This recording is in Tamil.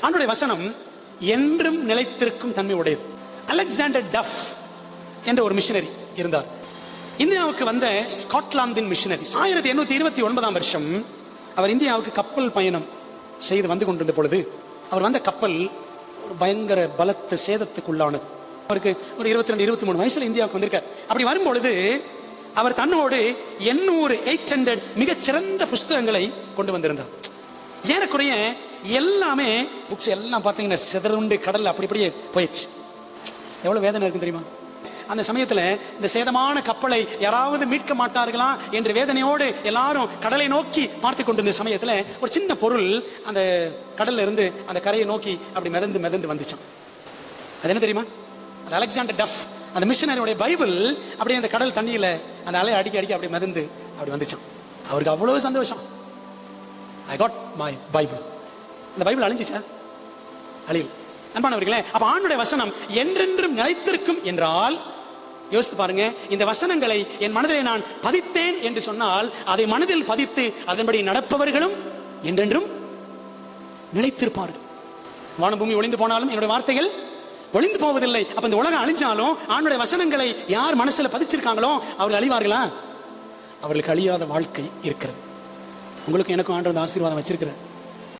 ஆண்டவருடைய வசனம் என்றும் நிலைத்திருக்கும் தன்மை உடையது. அலெக்சாண்டர் டஃப் என்ற ஒரு மிஷனரி இருந்தார். இந்தியாவுக்கு வந்த ஸ்காட்லாந்தின் மிஷனரி 1829 வருஷம் அவர் இந்தியாவுக்கு கப்பல் பயணம் செய்து வந்து கொண்டிருந்த பொழுது அவர் வந்த கப்பல் ஒரு பயங்கர பலத்த சேதத்துக்குள்ளானது. அவருக்கு ஒரு 22-23 வயசுல இந்தியாவுக்கு வந்திருக்கார். அப்படி வரும்பொழுது அவர் தன்னோடு 800 மிகச்சிறந்த புஸ்தகங்களை கொண்டு வந்திருந்தார். ஏறக்குறைய எல்லாமே புக்ஸ் எல்லாம் பார்த்தீங்கன்னா சிதறுண்டு கடல் அப்படியே போயிடுச்சு. எவ்வளவு வேதனை இருக்கு தெரியுமா? அந்த சமயத்துல இந்த சேதமான கப்பலை யாராவது மீட்க மாட்டார்களா என்ற வேதனையோடு எல்லாரும் கடலை நோக்கி பார்த்து கொண்டிருந்த சமயத்துல ஒரு சின்ன பொருள் அந்த கடல்ல இருந்து அந்த கரையை நோக்கி அப்படி மிதந்து வந்துச்சான். அது என்ன தெரியுமா? அது அலெக்சாண்டர் டஃப் அந்த மிஷனரியோட பைபிள் அப்படியே அந்த கடல் தண்ணியில அந்த அலை அடிக்க அப்படி மிதந்து அப்படி வந்துச்சான். அவருக்கு அவ்வளவு சந்தோஷம். I got my Bible. அந்த பைபிள் அழிஞ்சிச்சா? அழியல. அன்பானவர்களே, அப்ப ஆண்டவருடைய வசனம் என்றென்றும் நிலைத்திருக்கும் என்றால் யோசித்து பாருங்க. இந்த வசனங்களை என் மனதிலே நான் பதித்தேன் என்று சொன்னால் அதை மனதில் பதித்து அதன்படி நடப்பவர்களும் என்றென்றும் நிலைத்திருப்பார்கள். வான பூமி ஒளிந்து போனாலும் என்னுடைய வார்த்தைகள் ஒளிந்து போவதில்லை. அப்ப இந்த உலகம் அழிஞ்சாலும் ஆண்டவருடைய வசனங்களை யார் மனசுல பதிச்சிருக்காங்களோ அவர்கள் அழிவார்களா? அவர்களுக்கு அழியாத வாழ்க்கை இருக்கிறது. உங்களுக்கு எனக்கும் ஆண்டவர் ஆசீர்வாதம் வச்சிருக்கிறார்.